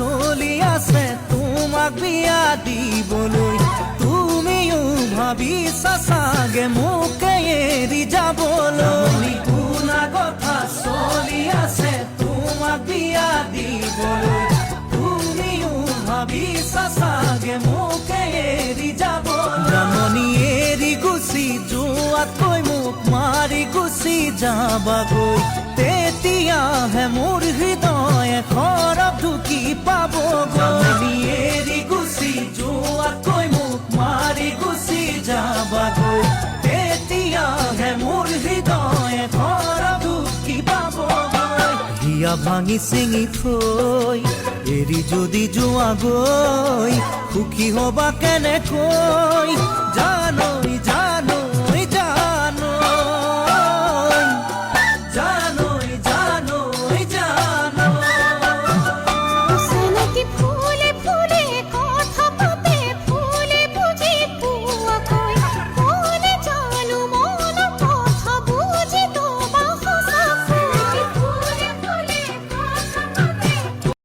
চলি আছে তোমাক বিয়া দিবলৈ। তুমিও ভাবিছা চাগে মোকে এৰি যাবলৈ। শুনা কথা চলি আছে তোমাক বিয়া দিবলৈ। তুমিও ভাবিছা চাগে মোকে এৰি যাবলৈ। জাননী এৰি গুচি যোৱাতকৈ মোক মাৰি গুচি যাবাগৈ। তেতিয়াহে মোৰ হৃদয় খৰব ঢুকি পাবগৈ। এৰি গুচি যোৱাতকৈ মোক মাৰি গুচি যাবাগৈ। তেতিয়াহে মোৰ হৃদয় খৰব ঢুকি পাবগৈ। হিয়া ভাঙি চিঙি থৈ এৰি যদি যোৱাগৈ, সুখী হবা কেনেকৈ জানৈ জানৈ।